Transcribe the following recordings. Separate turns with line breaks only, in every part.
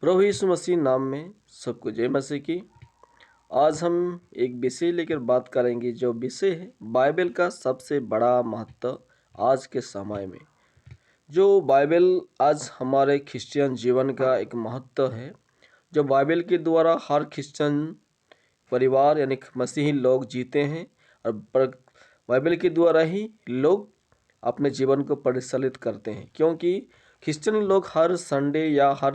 प्रभु यीशु मसीह नाम में सबको जय मसीह की। आज हम एक विषय लेकर बात करेंगे, जो विषय है बाइबल का सबसे बड़ा महत्व आज के समय में। जो बाइबल आज हमारे क्रिश्चियन जीवन का एक महत्व है, जो बाइबल के द्वारा हर क्रिश्चियन परिवार यानी मसीही लोग जीते हैं और बाइबल के द्वारा ही लोग अपने जीवन को परिचालित करते हैं, क्योंकि क्रिश्चियन लोग हर संडे या हर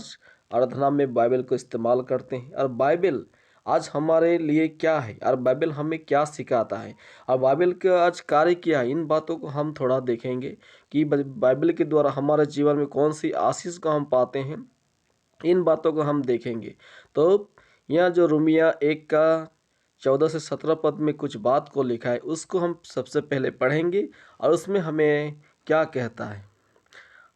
आराधना में बाइबल को इस्तेमाल करते हैं। और बाइबल आज हमारे लिए क्या है और बाइबल हमें क्या सिखाता है और बाइबल का आज कार्य क्या है, इन बातों को हम थोड़ा देखेंगे कि बाइबल के द्वारा हमारे जीवन में कौन सी आशीष को हम पाते हैं, इन बातों को हम देखेंगे। तो यहाँ जो रोमिया 1 का 14 से 17 पद में कुछ बात को लिखा है, उसको हम सबसे पहले पढ़ेंगे और उसमें हमें क्या कहता है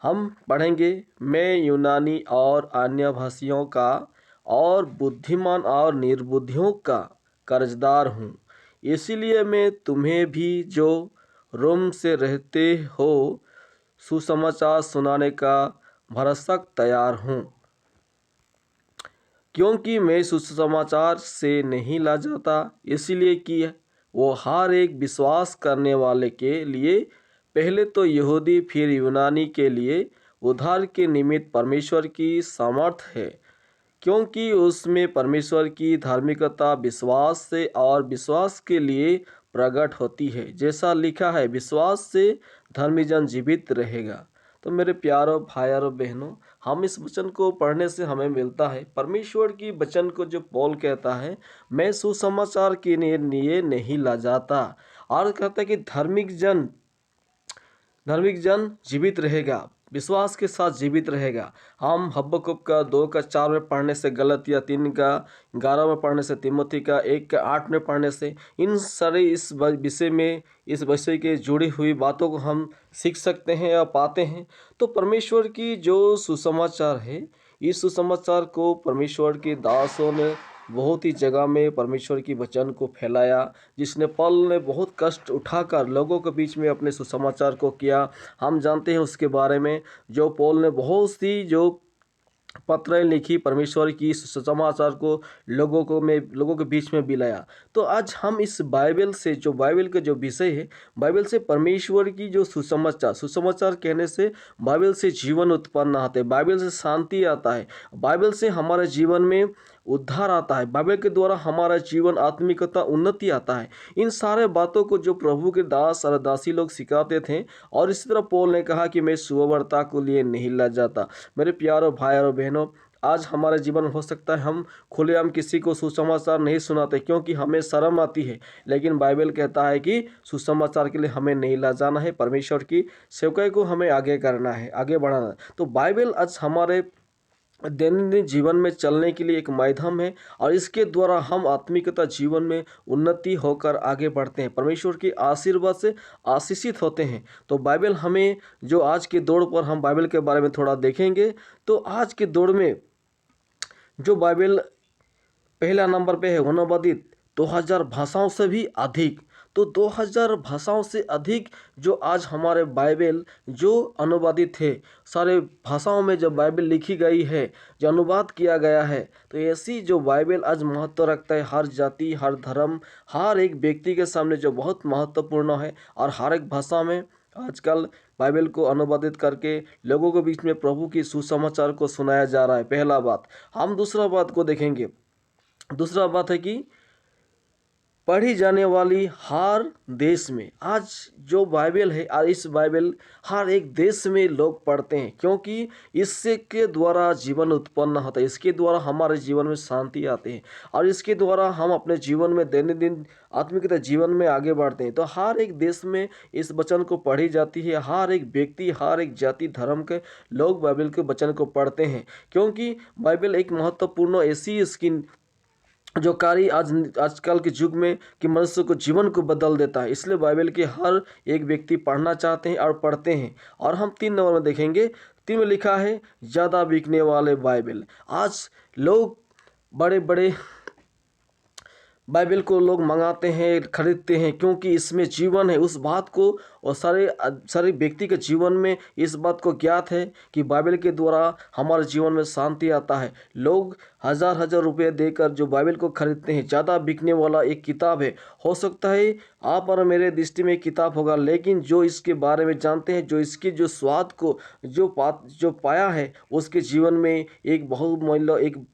हम पढ़ेंगे। मैं यूनानी और अन्य भाषियों का और बुद्धिमान और निर्बुद्धियों का कर्जदार हूँ, इसीलिए मैं तुम्हें भी जो रोम से रहते हो सुसमाचार सुनाने का भरसक तैयार हूँ, क्योंकि मैं सुसमाचार से नहीं लजाता, इसलिए कि वो हर एक विश्वास करने वाले के लिए, पहले तो यहूदी फिर यूनानी के लिए उद्धार के निमित्त परमेश्वर की सामर्थ है, क्योंकि उसमें परमेश्वर की धार्मिकता विश्वास से और विश्वास के लिए प्रकट होती है। जैसा लिखा है, विश्वास से धर्मी जन जीवित रहेगा। तो मेरे प्यारों भाई और बहनों, हम इस वचन को पढ़ने से हमें मिलता है परमेश्वर की वचन को, जो पौल कहता है मैं सुसमाचार के लिए नहीं लजाता, और कहता है कि धार्मिक जन जीवित रहेगा, विश्वास के साथ जीवित रहेगा। हम हब्बकुक का 2 का 4 में पढ़ने से, गलतिया 3 का 11 में पढ़ने से, तिमोथी का 1 का 8 में पढ़ने से, इन सारे इस विषय में, इस विषय के जुड़ी हुई बातों को हम सीख सकते हैं या पाते हैं। तो परमेश्वर की जो सुसमाचार है, इस सुसमाचार को परमेश्वर के दासों ने बहुत ही जगह में परमेश्वर की वचन को फैलाया, जिसने पौल ने बहुत कष्ट उठाकर लोगों के बीच में अपने सुसमाचार को किया। हम जानते हैं उसके बारे में, जो पौल ने बहुत सी जो पत्रें लिखी, परमेश्वर की सुसमाचार को लोगों के बीच में बिलाया। तो आज हम इस बाइबल से, जो बाइबल का जो विषय है, बाइबल से परमेश्वर की जो सुसमाचार कहने से बाइबल से जीवन उत्पन्न आता है, बाइबल से शांति आता है, बाइबल से हमारे जीवन में उद्धार आता है, बाइबल के द्वारा हमारा जीवन आत्मिकता उन्नति आता है। इन सारे बातों को जो प्रभु के दास और दासी लोग सिखाते थे, और इसी तरह पौल ने कहा कि मैं सुव्यवस्था को लिए नहीं लजाता। मेरे प्यारों भाई और बहनों, आज हमारे जीवन में हो सकता है हम खुलेआम किसी को सुसमाचार नहीं सुनाते, क्योंकि हमें शर्म आती है, लेकिन बाइबल कहता है कि सुसमाचार के लिए हमें नहीं लजाना है, परमेश्वर की सेवकाई को हमें आगे करना है, आगे बढ़ाना है। तो बाइबल आज हमारे दैनंदिन जीवन में चलने के लिए एक माध्यम है, और इसके द्वारा हम आत्मिकता जीवन में उन्नति होकर आगे बढ़ते हैं, परमेश्वर के आशीर्वाद से आशीषित होते हैं। तो बाइबल हमें, जो आज के दौर पर हम बाइबल के बारे में थोड़ा देखेंगे, तो आज के दौर में जो बाइबल पहला नंबर पे है, अनुवादित 2000 भाषाओं से भी अधिक। तो 2000 भाषाओं से अधिक जो आज हमारे बाइबल जो अनुवादित है, सारे भाषाओं में जो बाइबल लिखी गई है, जो अनुवाद किया गया है, तो ऐसी जो बाइबल आज महत्व रखता है, हर जाति, हर धर्म, हर एक व्यक्ति के सामने जो बहुत महत्वपूर्ण है, और हर एक भाषा में आजकल बाइबल को अनुवादित करके लोगों के बीच में प्रभु की सुसमाचार को सुनाया जा रहा है। पहला बात। हम दूसरा बात को देखेंगे। दूसरा बात है कि पढ़ी जाने वाली हर देश में आज जो बाइबल है, और इस बाइबल हर एक देश में लोग पढ़ते हैं, क्योंकि इससे के द्वारा जीवन उत्पन्न होता है, इसके द्वारा हमारे जीवन में शांति आती है, और इसके द्वारा हम अपने जीवन में दैनंदिन आत्मिकता जीवन में आगे बढ़ते हैं। तो हर एक देश में इस वचन को पढ़ी जाती है, हर एक व्यक्ति, हर एक जाति धर्म के लोग बाइबल के वचन को पढ़ते हैं, क्योंकि बाइबल एक महत्वपूर्ण ऐसी इसकी जो कार्य आजकल के युग में कि मनुष्य को जीवन को बदल देता है, इसलिए बाइबल के हर एक व्यक्ति पढ़ना चाहते हैं और पढ़ते हैं। और हम 3 नंबर में देखेंगे, 3 में लिखा है ज़्यादा बिकने वाले बाइबल। आज लोग बड़े बड़े बाइबल को लोग मंगाते हैं, खरीदते हैं, क्योंकि इसमें जीवन है। उस बात को और सारे व्यक्ति के जीवन में इस बात को ज्ञात है कि बाइबल के द्वारा हमारे जीवन में शांति आता है। लोग हज़ार हज़ार रुपये देकर जो बाइबल को खरीदते हैं, ज़्यादा बिकने वाला एक किताब है। हो सकता है आप और मेरे दृष्टि में एक किताब होगा, लेकिन जो इसके बारे में जानते हैं, जो इसके जो स्वाद को जो पाया है, उसके जीवन में एक बहुमूल्य एक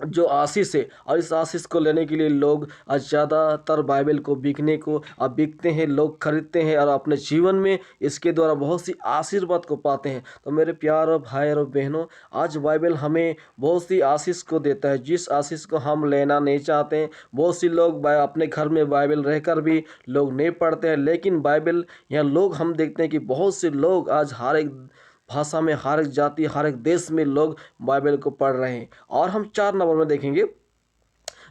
जो आशीष है, और इस आशीष को लेने के लिए लोग आज ज़्यादातर बाइबल को बिकने को अब बिकते हैं, लोग खरीदते हैं और अपने जीवन में इसके द्वारा बहुत सी आशीर्वाद को पाते हैं। तो मेरे प्यार और भाई और बहनों, आज बाइबल हमें बहुत सी आशीष को देता है, जिस आशीष को हम लेना नहीं चाहते हैं। बहुत सी लोग अपने घर में बाइबल रहकर भी लोग नहीं पढ़ते हैं, लेकिन बाइबल यहाँ लोग हम देखते हैं कि बहुत से लोग आज हर एक भाषा में, हर एक जाति, हर एक देश में लोग बाइबल को पढ़ रहे हैं। और हम 4 नंबर में देखेंगे,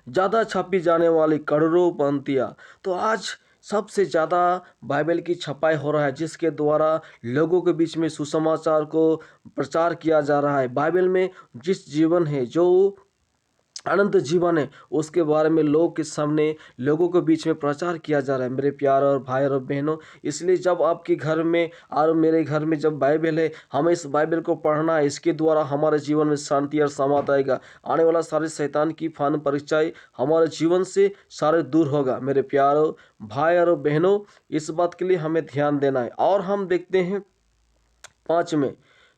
ज़्यादा छापी जाने वाली करोड़ों पंक्तियाँ। तो आज सबसे ज़्यादा बाइबल की छपाई हो रहा है, जिसके द्वारा लोगों के बीच में सुसमाचार को प्रचार किया जा रहा है। बाइबल में जिस जीवन है, जो अनंत जीवन है, उसके बारे में लोग के सामने, लोगों के बीच में प्रचार किया जा रहा है मेरे प्यार और भाई और बहनों। इसलिए जब आपके घर में और मेरे घर में जब बाइबल है, हमें इस बाइबल को पढ़ना है। इसके द्वारा हमारे जीवन में शांति और समाधान आएगा। आने वाला सारे शैतान की फान परीक्षाएं हमारे जीवन से सारे दूर होगा मेरे प्यारों भाई और बहनों। इस बात के लिए हमें ध्यान देना है। और हम देखते हैं 5 में,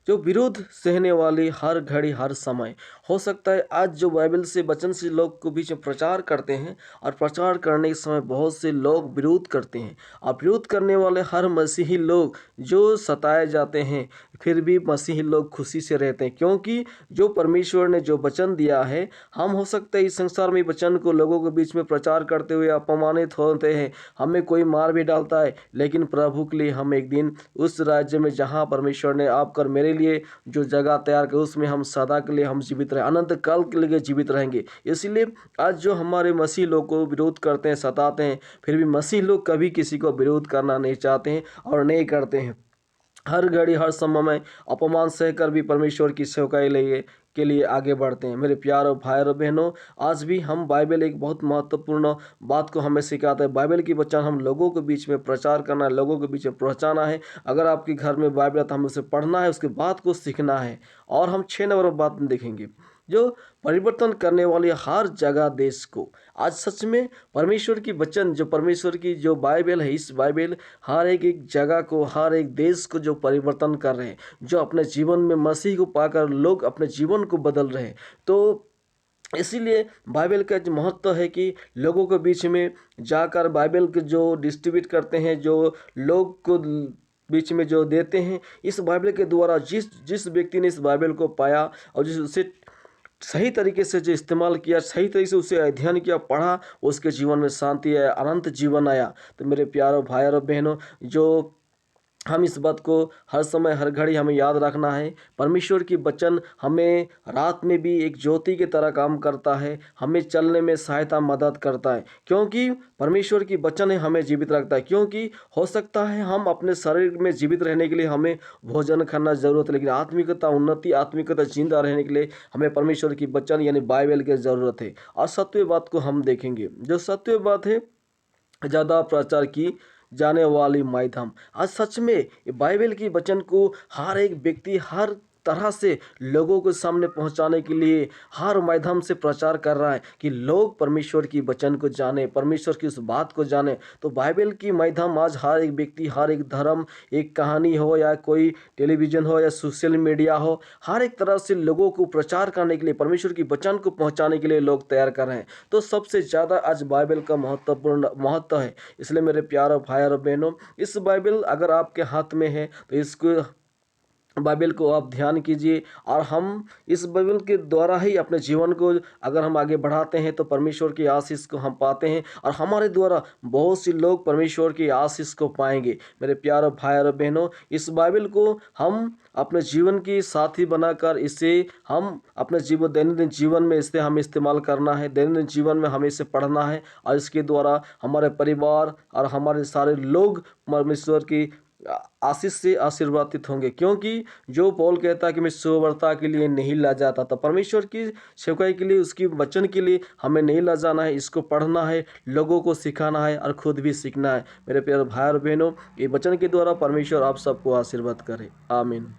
जो विरोध सहने वाली हर घड़ी हर समय। हो सकता है आज जो बाइबल से वचन से लोग को बीच में प्रचार करते हैं, और प्रचार करने के समय बहुत से लोग विरोध करते हैं, और विरोध करने वाले हर मसीही लोग जो सताए जाते हैं, फिर भी मसीही लोग खुशी से रहते हैं, क्योंकि जो परमेश्वर ने जो वचन दिया है, हम हो सकता है इस संसार में वचन को लोगों के बीच में प्रचार करते हुए अपमानित होते हैं, हमें कोई मार भी डालता है, लेकिन प्रभु के लिए हम एक दिन उस राज्य में, जहाँ परमेश्वर ने आपकर मेरे लिए जो जगह तैयार की, उसमें हम सदा के लिए हम जीवित रहे, अनंत काल के लिए जीवित रहेंगे। इसलिए आज जो हमारे मसीह लोग को विरोध करते हैं, सताते हैं, फिर भी मसीह लोग कभी किसी को विरोध करना नहीं चाहते हैं और नहीं करते हैं। हर घड़ी हर समय में अपमान सहकर भी परमेश्वर की सेवकाई के लिए आगे बढ़ते हैं मेरे प्यार और भाई और बहनों। आज भी हम बाइबल एक बहुत महत्वपूर्ण बात को हमें सिखाता है। बाइबल की वचन हम लोगों के बीच में प्रचार करना है, लोगों के बीच में पहुंचाना है। अगर आपके घर में बाइबल है तो हमें उसे पढ़ना है, उसके बाद को सीखना है। और हम 6 नंबर बात में देखेंगे, जो परिवर्तन करने वाली हर जगह देश को। आज सच में परमेश्वर की वचन, जो परमेश्वर की जो बाइबल है, इस बाइबल हर एक जगह को, हर एक देश को जो परिवर्तन कर रहे हैं, जो अपने जीवन में मसीह को पाकर लोग अपने जीवन को बदल रहे हैं। तो इसीलिए बाइबल का जो महत्व है कि लोगों के बीच में जाकर बाइबल के जो डिस्ट्रीब्यूट करते हैं, जो लोग को बीच में जो देते हैं, इस बाइबल के द्वारा जिस जिस व्यक्ति ने इस बाइबल को पाया और जिस उसे सही तरीके से जो इस्तेमाल किया, सही तरीके से उसे अध्ययन किया, पढ़ा, उसके जीवन में शांति आया, अनंत जीवन आया। तो मेरे प्यारों भाई और बहनों, जो हम इस बात को हर समय हर घड़ी हमें याद रखना है। परमेश्वर की वचन हमें रात में भी एक ज्योति की तरह काम करता है, हमें चलने में सहायता मदद करता है, क्योंकि परमेश्वर की वचन है हमें जीवित रखता है। क्योंकि हो सकता है हम अपने शरीर में जीवित रहने के लिए हमें भोजन खाना ज़रूरत है, लेकिन आत्मिकता उन्नति, आत्मिकता जिंदा रहने के लिए हमें परमेश्वर की वचन यानी बाइबल की ज़रूरत है। और सत्य बात को हम देखेंगे, जो सत्य बात है ज़्यादा प्रचार की जाने वाली माध्यम। आज सच में ये बाइबल की वचन को हर एक व्यक्ति हर तरह से लोगों के सामने पहुंचाने के लिए हर माध्यम से प्रचार कर रहा है कि लोग परमेश्वर की वचन को जाने, परमेश्वर की उस बात को जाने। तो बाइबल की माध्यम आज हर एक व्यक्ति, हर एक धर्म, एक कहानी हो या कोई टेलीविज़न हो या सोशल मीडिया हो, हर एक तरह से लोगों को प्रचार करने के लिए, परमेश्वर की वचन को पहुंचाने के लिए लोग तैयार कर रहे हैं। तो सबसे ज़्यादा आज बाइबल का महत्वपूर्ण महत्व है। इसलिए मेरे प्यारे भाई और बहनों, इस बाइबल अगर आपके हाथ में है तो इसको बाइबल को आप ध्यान कीजिए, और हम इस बाइबल के द्वारा ही अपने जीवन को अगर हम आगे बढ़ाते हैं तो परमेश्वर की आशीष को हम पाते हैं, और हमारे द्वारा बहुत सी लोग परमेश्वर की आशीष को पाएंगे। मेरे प्यारे भाई और बहनों, इस बाइबल को हम अपने जीवन की साथी बनाकर इसे हम अपने दैनंदिन जीवन में इसे हम इस्तेमाल करना है। दैनंदिन जीवन में हमें इसे पढ़ना है, और इसके द्वारा हमारे परिवार और हमारे सारे लोग परमेश्वर की आशीष से आशीर्वादित होंगे, क्योंकि जो पौल कहता है कि मैं सुवार्ता के लिए नहीं ला जाता, तो परमेश्वर की सेवकाई के लिए, उसकी वचन के लिए हमें नहीं ला जाना है, इसको पढ़ना है, लोगों को सिखाना है और खुद भी सीखना है। मेरे प्यारे भाई और बहनों, ये वचन के द्वारा परमेश्वर आप सबको आशीर्वाद करे। आमीन।